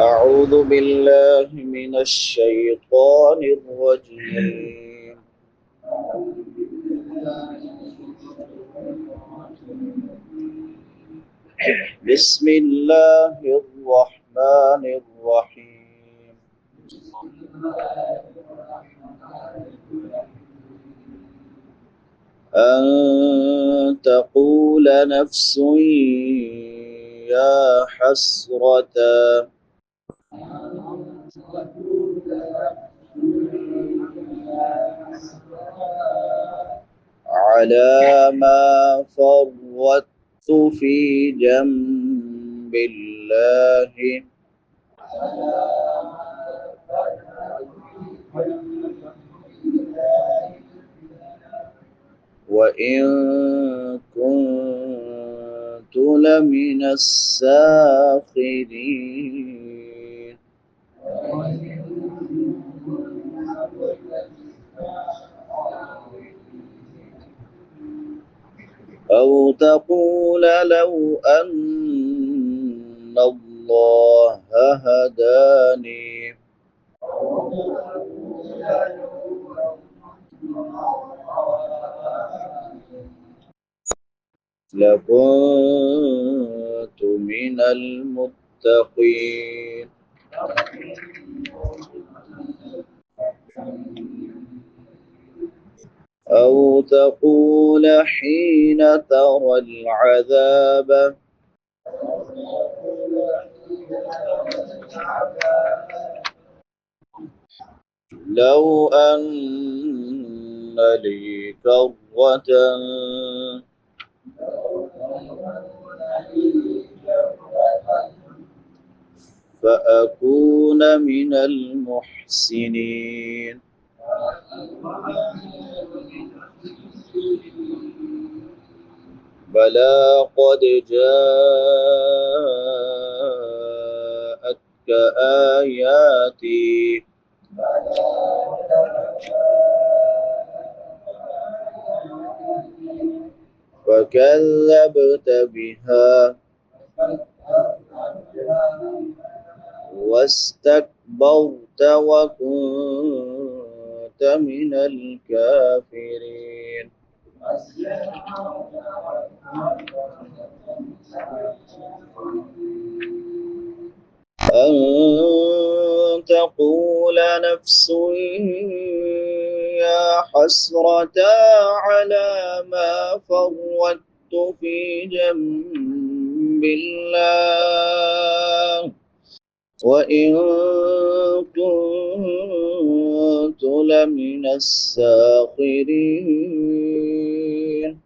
أعوذ بالله من الشيطان الرجيم. بسم الله الرحمن الرحيم. أن تقول نفس يا حسرة على ما فرطت في جنب الله وإن كنت لمن الساخرين. أو تقول لو أن الله هداني لكنت من المتقين. أو تقول حين ترى العذاب لو أن لي كرة فأكون من المحسنين. بلى قد جاءتك آياتي فكذبت بها واستكبرت وكنت من الكافرين. أن تقول نفس يا حسرة على ما فرطت في جنب الله وإن كنت لمن الساخرين.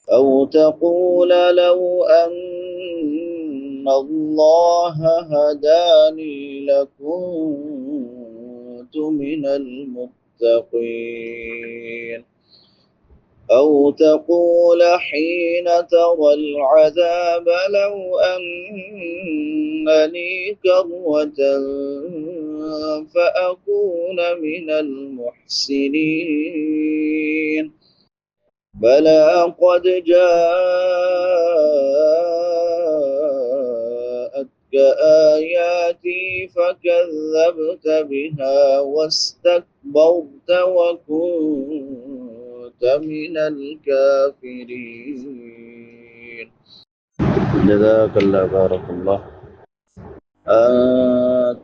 أو تقول لو أن الله هداني لكنت من المتقين. أو تقول حين ترى العذاب لو أن لي كرة فأكون من المحسنين. بلى قد جاءتك آياتي فكذبت بها واستكبرت وكنت من الكافرين. جزاك الله بارك الله.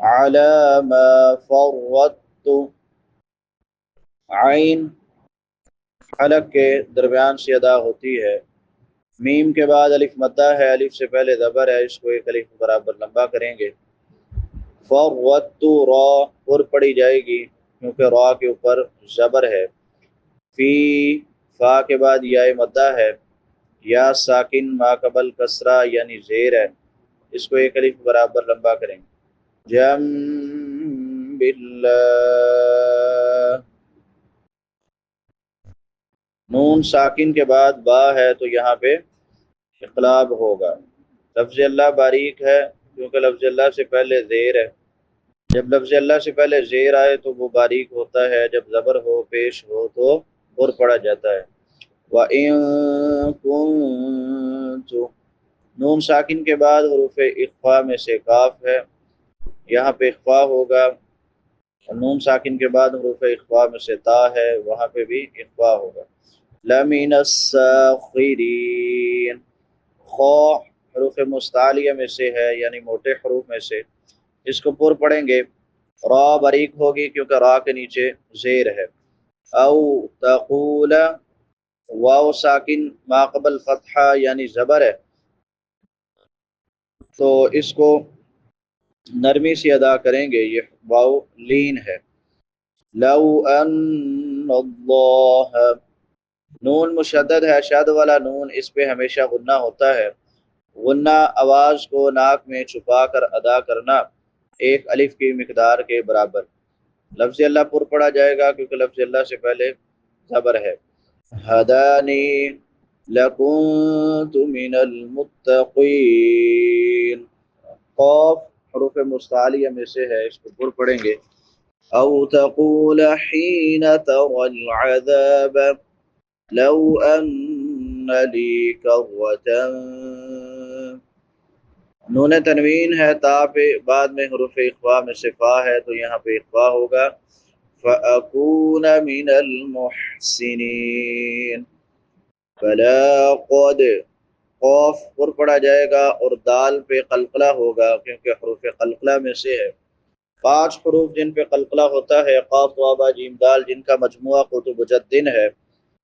علی ما فرطت، عین حلق کے درمیان سے ادا ہوتی ہے، میم کے بعد الف مدہ ہے، الف سے پہلے زبر ہے، اس کو ایک الف برابر لمبا کریں گے۔ فرطت را پر پڑی جائے گی کیونکہ را کے اوپر زبر ہے۔ فی فا کے بعد یا مدہ ہے، یا ساکن ما قبل کسرہ یعنی زیر ہے، اس کو ایک الف برابر لمبا کریں گے۔ جنب اللہ، نون ساکن کے بعد با ہے تو یہاں پہ اقلاب ہوگا۔ لفظ اللہ باریک ہے کیونکہ لفظ اللہ سے پہلے زیر ہے، جب لفظ اللہ سے پہلے زیر آئے تو وہ باریک ہوتا ہے، جب زبر ہو پیش ہو تو پر پڑا جاتا ہے۔ وَإِن كُنتُ، نون ساکن کے بعد حروف اخفا میں سے کاف ہے، یہاں پہ اخفا ہوگا، اور نون ساکن کے بعد حروف اخفا میں سے تا ہے، وہاں پہ بھی اخفا ہوگا۔ لَمِنَ السَّاخِرِينَ، خو حروف مستعلیہ میں سے ہے یعنی موٹے حروف میں سے، اس کو پر پڑھیں گے، را باریک ہوگی کیونکہ را کے نیچے زیر ہے۔ او تقول، واو ساکن ما قبل فتحہ یعنی زبر ہے تو اس کو نرمی سے ادا کریں گے، یہ واو لین ہے۔ لو ان اللہ، نون مشدد ہے، شد والا نون، اس پہ ہمیشہ غنہ ہوتا ہے، غنہ آواز کو ناک میں چھپا کر ادا کرنا ایک الف کی مقدار کے برابر۔ لفظ اللہ پر پڑا جائے گا کیونکہ لفظ اللہ سے پہلے زبر ہے۔ ہدانی لکنت من المتقین، قوف حروف مستعلیہ میں سے ہے، اس کو پر پڑھیں گے۔ او تقول حین ترى العذاب لو ان لی کرۃ، نون تنوین ہے، تا پہ بعد میں حروف اخفا میں سے فا ہے تو یہاں پہ اخفا ہوگا۔ فَأَكُونَ مِنَ الْمُحْسِنِينَ، فَلَا قَدْ، قوف پر پڑا جائے گا اور دال پہ قلقلہ ہوگا کیونکہ حروف قلقلہ میں سے ہے۔ 5 حروف جن پہ قلقلہ ہوتا ہے، قاف واو با جیم دال، جن کا مجموعہ قطب جدن ہے۔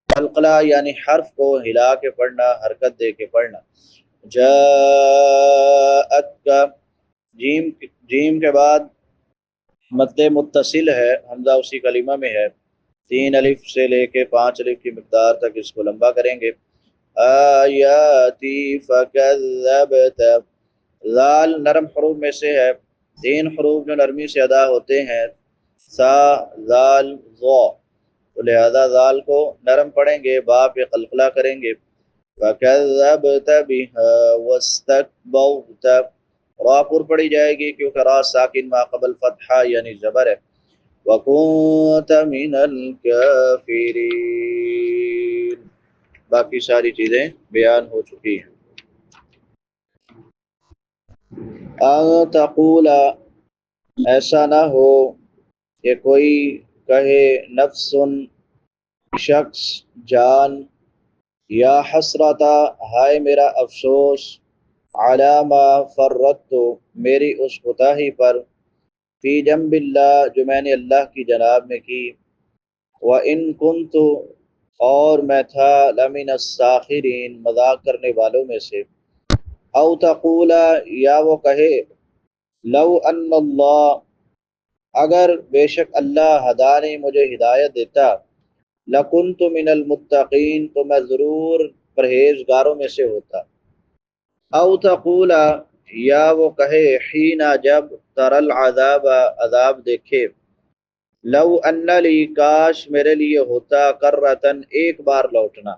قلقلہ یعنی حرف کو ہلا کے پڑھنا، حرکت دے کے پڑھنا۔ جاءت کا، جیم کے بعد مد متصل ہے، حمزہ اسی کلمہ میں ہے، 3 الف سے لے کے 5 الف کی مقدار تک اس کو لمبا کریں گے۔ آیاتی فکذبت، ذال نرم حروف میں سے ہے، 3 حروف جو نرمی سے ادا ہوتے ہیں، سا ذال ظا، تو لہذا ذال کو نرم پڑھیں گے، با پہ قلقلہ کریں گے۔ فکذبت بها واستکبرت، را پر پڑی جائے گی کیونکہ را ساکن ما قبل فتحہ یعنی زبر ہے۔ وَكُنْتَ مِنَ الْكَافِرِينَ، باقی ساری چیزیں بیان ہو چکی ہیں۔ ان تقول، ایسا نہ ہو کہ کوئی کہے، نفس شخص، جان، یا حسرتا ہائے میرا افسوس، علی ما فرطت میری اس کوتاہی پر، فی جنب اللہ جو میں نے اللہ کی جناب میں کی، وَإِن كُنتُ اور میں تھا، لَمِنَ السَّاخِرِينَ مذاق کرنے والوں میں سے۔ او تقول یا وہ کہے، لو ان اللہ اگر بے شک اللہ ہدانی مجھے ہدایت دیتا، لکنت من المتقین تو میں ضرور پرہیزگاروں میں سے ہوتا۔ او تقول یا وہ کہے، حین جب، تر العذاب عذاب دیکھے، لو ان لی کاش میرے لیے ہوتا، کرۃن ایک بار لوٹنا،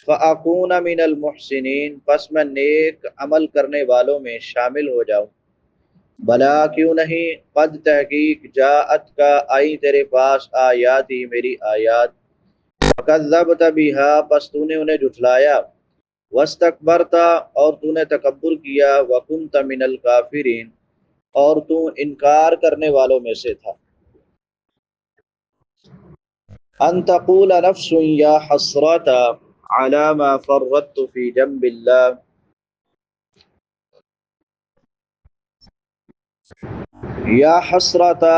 فاکون من المحسنین پس میں نیک عمل کرنے والوں میں شامل ہو جاؤں۔ بلا کیوں نہیں، قد تحقیق، جاءت کا آئی تیرے پاس، آیاتی میری آیات، فکذبت بہا پس تو نے انہیں جھٹلایا، واستکبرت اور تو نے تکبر کیا، وکنت من الکافرین اور تو انکار کرنے والوں میں سے تھا۔ ان تقول نفس یا حسرت علی ما فرطت فی جنب اللہ، یا حسرتا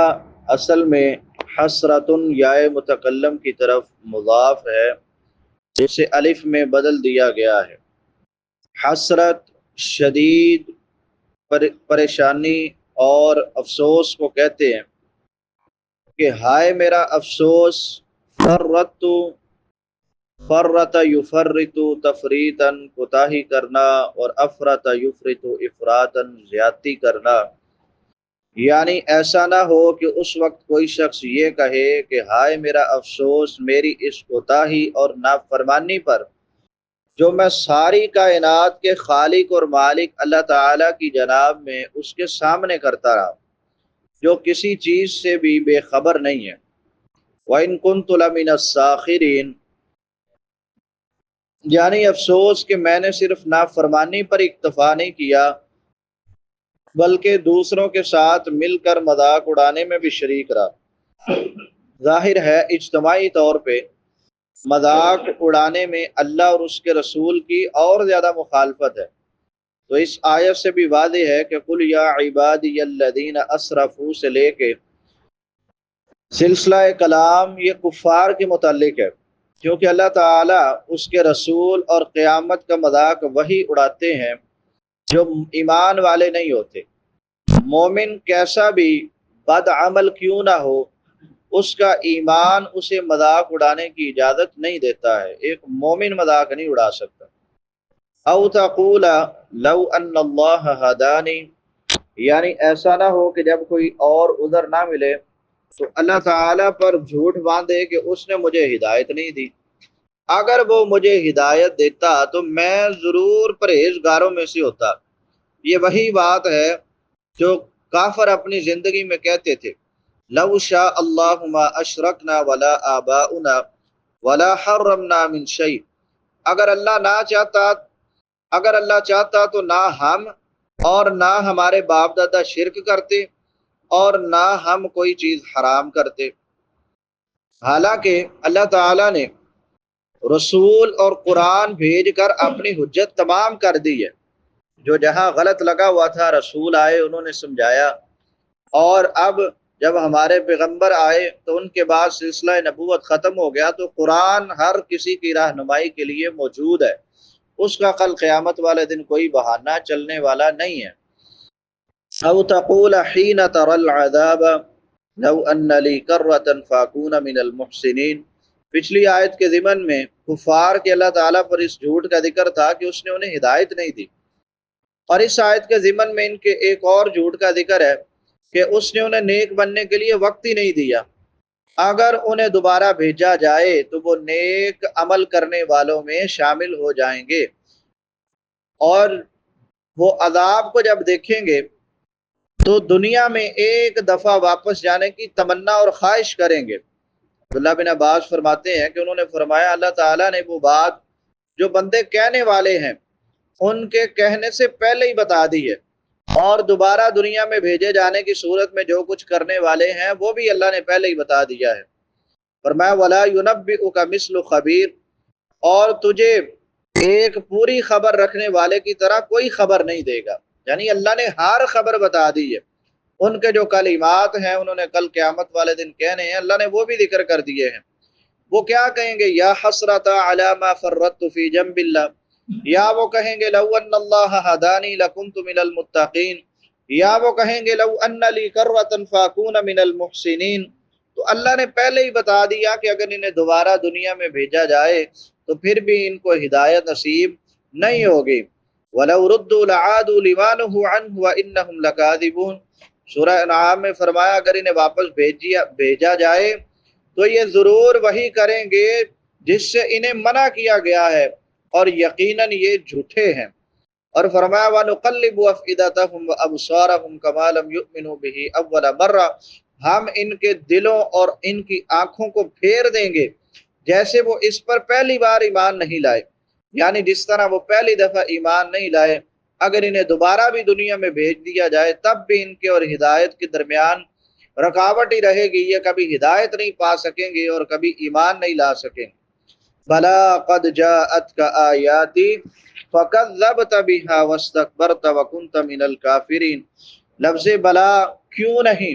اصل میں حسرتن یا متکلم کی طرف مضاف ہے جسے الف میں بدل دیا گیا ہے۔ حسرت شدید پریشانی اور افسوس کو کہتے ہیں کہ ہائے میرا افسوس، فرت فرت یفرت تفریطن کوتاہی کرنا، اور افرت یفرت افراطن زیادتی کرنا، یعنی ایسا نہ ہو کہ اس وقت کوئی شخص یہ کہے کہ ہائے میرا افسوس میری اس کوتاہی اور نافرمانی پر جو میں ساری کائنات کے خالق اور مالک اللہ تعالیٰ کی جناب میں اس کے سامنے کرتا رہا، جو کسی چیز سے بھی بے خبر نہیں ہے۔ وَإِن كُنتُ لَمِنَ السَّاخِرِينَ، یعنی افسوس کہ میں نے صرف نافرمانی پر اکتفا نہیں کیا بلکہ دوسروں کے ساتھ مل کر مذاق اڑانے میں بھی شریک رہا۔ ظاہر ہے اجتماعی طور پہ مذاق اڑانے میں اللہ اور اس کے رسول کی اور زیادہ مخالفت ہے، تو اس آیت سے بھی واضح ہے کہ قل یا عبادی الذین اسرفوا سے لے کے سلسلہ کلام یہ کفار کے متعلق ہے، کیونکہ اللہ تعالیٰ اس کے رسول اور قیامت کا مذاق وہی اڑاتے ہیں جو ایمان والے نہیں ہوتے۔ مومن کیسا بھی بد عمل کیوں نہ ہو، اس کا ایمان اسے مذاق اڑانے کی اجازت نہیں دیتا ہے، ایک مومن مذاق نہیں اڑا سکتا۔ او تقول لو ان اللہ ہدانی، یعنی ایسا نہ ہو کہ جب کوئی اور عذر نہ ملے تو اللہ تعالیٰ پر جھوٹ باندھے کہ اس نے مجھے ہدایت نہیں دی، اگر وہ مجھے ہدایت دیتا تو میں ضرور پرہیزگاروں میں سے ہوتا۔ یہ وہی بات ہے جو کافر اپنی زندگی میں کہتے تھے، لو شاء اللہ ما اشرکنا ولا آباؤنا ولا حرمنا من شیء، اگر اللہ نہ چاہتا، اگر اللہ چاہتا تو نہ ہم اور نہ ہمارے باپ دادا شرک کرتے اور نہ ہم کوئی چیز حرام کرتے۔ حالانکہ اللہ تعالیٰ نے رسول اور قرآن بھیج کر اپنی حجت تمام کر دی ہے، جو جہاں غلط لگا ہوا تھا رسول آئے انہوں نے سمجھایا، اور اب جب ہمارے پیغمبر آئے تو ان کے بعد سلسلہ نبوت ختم ہو گیا، تو قرآن ہر کسی کی رہنمائی کے لیے موجود ہے، اس کا کل قیامت والے دن کوئی بہانہ چلنے والا نہیں ہے۔ او تقول حین تری العذاب لو ان لی کرۃ فاکون من المحسنین، پچھلی آیت کے ضمن میں کفار کے اللہ تعالیٰ پر اس جھوٹ کا ذکر تھا کہ اس نے انہیں ہدایت نہیں دی، اور اس آیت کے ضمن میں ان کے ایک اور جھوٹ کا ذکر ہے کہ اس نے انہیں نیک بننے کے لیے وقت ہی نہیں دیا، اگر انہیں دوبارہ بھیجا جائے تو وہ نیک عمل کرنے والوں میں شامل ہو جائیں گے، اور وہ عذاب کو جب دیکھیں گے تو دنیا میں ایک دفعہ واپس جانے کی تمنا اور خواہش کریں گے۔ عبداللہ بن عباس فرماتے ہیں کہ انہوں نے فرمایا اللہ تعالیٰ نے وہ بات جو بندے کہنے والے ہیں ان کے کہنے سے پہلے ہی بتا دی ہے، اور دوبارہ دنیا میں بھیجے جانے کی صورت میں جو کچھ کرنے والے ہیں وہ بھی اللہ نے پہلے ہی بتا دیا ہے۔ فرمایا وَلَا يُنَبِّئُكَ مِثْلُ خَبِيرٍ، اور تجھے ایک پوری خبر رکھنے والے کی طرح کوئی خبر نہیں دے گا، یعنی اللہ نے ہر خبر بتا دی ہے، ان کے جو کلمات ہیں انہوں نے کل قیامت والے دن کہنے ہیں، اللہ نے وہ بھی ذکر کر دیے ہیں۔ وہ کیا کہیں گے؟ یا حسرۃ علی ما فرطت فی جنب اللہ، یا وہ کہیں گے لو ان اللہ ہدانی لکنت من المتقین، یا وہ کہیں گے لو ان لی کرۃ فاکون من المحسنین۔ تو اللہ نے پہلے ہی بتا دیا کہ اگر انہیں دوبارہ دنیا میں بھیجا جائے تو پھر بھی ان کو ہدایت نصیب نہیں ہوگی۔ وَلَوْ رُدُّوا لَعَادُوا لِمَا نُهُوا عَنْهُ وَإِنَّهُمْ لَكَاذِبُونَ، سورہ انعام میں فرمایا اگر انہیں واپس بھیجا جائے تو یہ ضرور وہی کریں گے جس سے انہیں منع کیا گیا ہے، اور یقیناً یہ جھوٹے ہیں۔ اور فرمایا وَنُقَلِّبُ أَفْئِدَتَهُمْ وَأَبْصَارَهُمْ كَمَا لَمْ يُؤْمِنُوا بِهِ أَوَّلَ مَرَّةٍ، ہم ان کے دلوں اور ان کی آنکھوں کو پھیر دیں گے جیسے وہ اس پر پہلی بار ایمان نہیں لائے، یعنی جس طرح وہ پہلی دفعہ ایمان نہیں لائے، اگر انہیں دوبارہ بھی دنیا میں بھیج دیا جائے تب بھی ان کے اور ہدایت کے درمیان رکاوٹ ہی رہے گی، یہ کبھی ہدایت نہیں پا سکیں گے اور کبھی ایمان نہیں لا سکیں گے۔ بلا قد جاءتک آیاتی فکذبت بها واستکبرت وکنت من الکافرین، لفظ بلا کیوں نہیں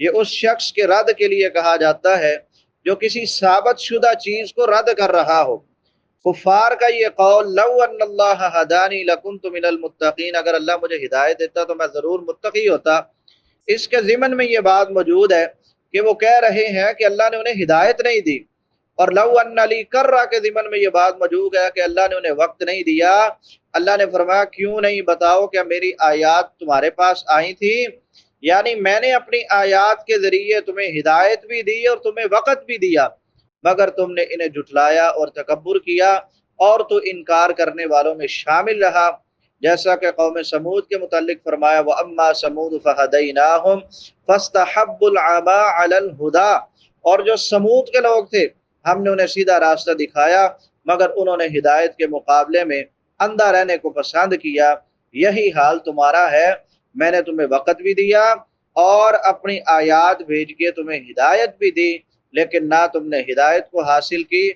یہ اس شخص کے رد کے لیے کہا جاتا ہے جو کسی ثابت شدہ چیز کو رد کر رہا ہو۔ کفار کا یہ قول لو ان اللہ ہدانی لکنت من المتقین، اگر اللہ مجھے ہدایت دیتا تو میں ضرور متقی ہوتا، اس کے ضمن میں یہ بات موجود ہے کہ وہ کہہ رہے ہیں کہ اللہ نے انہیں ہدایت نہیں دی، اور لو ان علی کرہ کے ضمن میں یہ بات موجود ہے کہ اللہ نے انہیں وقت نہیں دیا۔ اللہ نے فرمایا کیوں نہیں، بتاؤ کیا میری آیات تمہارے پاس آئی تھی؟ یعنی میں نے اپنی آیات کے ذریعے تمہیں ہدایت بھی دی اور تمہیں وقت بھی دیا، مگر تم نے انہیں جھٹلایا اور تکبر کیا اور تو انکار کرنے والوں میں شامل رہا، جیسا کہ قوم سمود کے متعلق فرمایا وَأَمَّا سَمُودُ فَهَدَيْنَاهُمْ فَاسْتَحَبُّوا الْعَمَىٰ عَلَى الْهُدَىٰ، اور جو سمود کے لوگ تھے ہم نے انہیں سیدھا راستہ دکھایا مگر انہوں نے ہدایت کے مقابلے میں اندھا رہنے کو پسند کیا۔ یہی حال تمہارا ہے، میں نے تمہیں وقت بھی دیا اور اپنی آیات بھیج کے تمہیں ہدایت بھی دی، لیکن نہ تم نے ہدایت کو حاصل کی،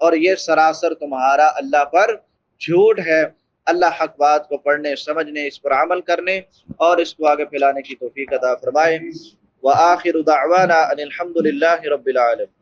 اور یہ سراسر تمہارا اللہ پر جھوٹ ہے۔ اللہ حق بات کو پڑھنے، سمجھنے، اس پر عمل کرنے اور اس کو آگے پھیلانے کی توفیق عطا فرمائے۔ وآخر دعوانا ان الحمد للہ رب العالمین۔